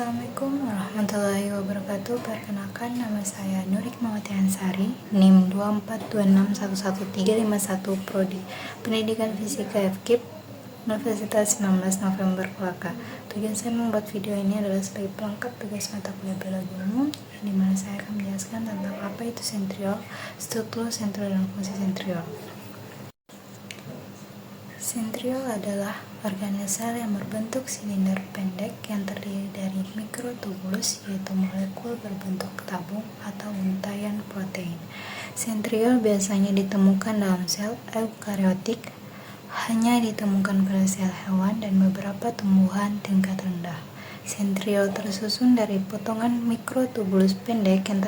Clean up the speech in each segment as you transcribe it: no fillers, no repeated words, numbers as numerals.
Assalamualaikum warahmatullahi wabarakatuh. Perkenalkan, nama saya Nur Hikmawati Ansari, NIM 242611351, Prodi Pendidikan Fisika FKIP, Universitas 19 November Kolaka. Tujuan saya membuat video ini adalah sebagai pelengkap tugas mata kuliah biologi umum, di mana saya akan menjelaskan tentang apa itu sentriol, struktur sentriol, dan fungsi sentriol. Sentriol adalah organel sel yang berbentuk silinder pendek yang terdiri dari mikrotubulus, yaitu molekul berbentuk tabung atau untayan protein. Sentriol biasanya ditemukan dalam sel eukariotik, hanya ditemukan pada sel hewan dan beberapa tumbuhan tingkat rendah. Sentriol tersusun dari potongan mikrotubulus pendek yang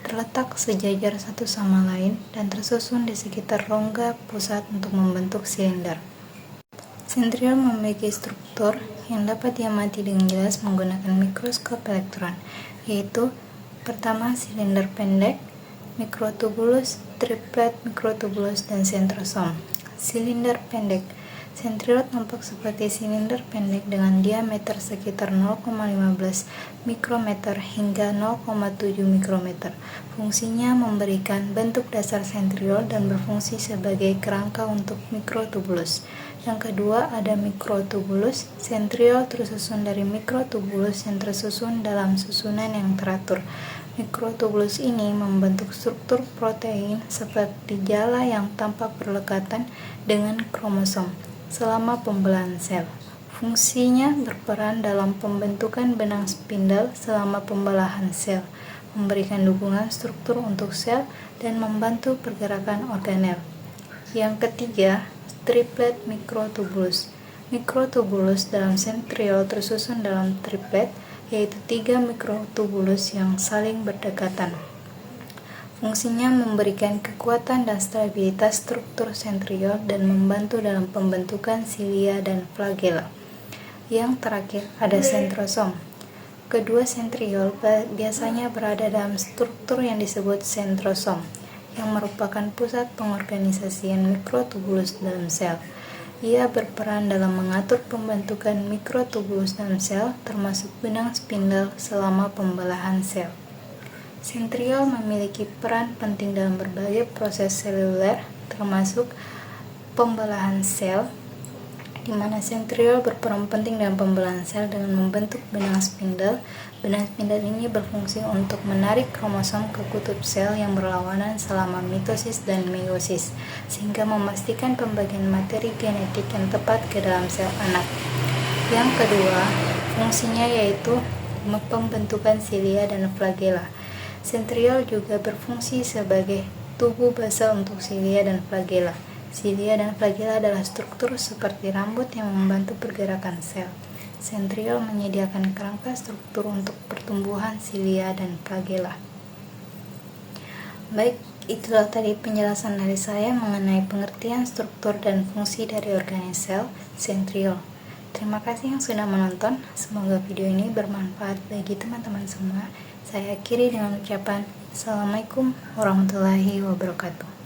terletak sejajar satu sama lain dan tersusun di sekitar rongga pusat untuk membentuk silinder. Sentriol memiliki struktur yang dapat diamati dengan jelas menggunakan mikroskop elektron, yaitu pertama silinder pendek, mikrotubulus, triplet mikrotubulus, dan sentrosom. Silinder pendek. Sentriol tampak seperti silinder pendek dengan diameter sekitar 0,15 mikrometer hingga 0,7 mikrometer. Fungsinya memberikan bentuk dasar sentriol dan berfungsi sebagai kerangka untuk mikrotubulus. Yang kedua, ada mikrotubulus. Sentriol tersusun dari mikrotubulus yang tersusun dalam susunan yang teratur. Mikrotubulus ini membentuk struktur protein seperti jala yang tampak berdekatan dengan kromosom. Selama pembelahan sel, fungsinya berperan dalam pembentukan benang spindle selama pembelahan sel, memberikan dukungan struktur untuk sel, dan membantu pergerakan organel. Yang ketiga, triplet mikrotubulus. Mikrotubulus dalam sentriol tersusun dalam triplet, yaitu 3 mikrotubulus yang saling berdekatan. Fungsinya memberikan kekuatan dan stabilitas struktur sentriol dan membantu dalam pembentukan silia dan flagela. Yang terakhir, ada sentrosom. Kedua sentriol biasanya berada dalam struktur yang disebut sentrosom, yang merupakan pusat pengorganisasian mikrotubulus dalam sel. Ia berperan dalam mengatur pembentukan mikrotubulus dalam sel, termasuk benang spindle selama pembelahan sel. Sentriol memiliki peran penting dalam berbagai proses seluler, termasuk pembelahan sel, di mana sentriol berperan penting dalam pembelahan sel dengan membentuk benang spindle. Benang spindle ini berfungsi untuk menarik kromosom ke kutub sel yang berlawanan selama mitosis dan meiosis, sehingga memastikan pembagian materi genetik yang tepat ke dalam sel anak. Yang kedua, fungsinya yaitu pembentukan silia dan flagela. Sentriol juga berfungsi sebagai tubuh basal untuk silia dan flagela. Silia dan flagela adalah struktur seperti rambut yang membantu pergerakan sel. Sentriol menyediakan kerangka struktur untuk pertumbuhan silia dan flagela. Baik, itulah tadi penjelasan dari saya mengenai pengertian struktur dan fungsi dari organel sel sentriol. Terima kasih yang sudah menonton. Semoga video ini bermanfaat bagi teman-teman semua. Saya akhiri dengan ucapan Assalamualaikum warahmatullahi wabarakatuh.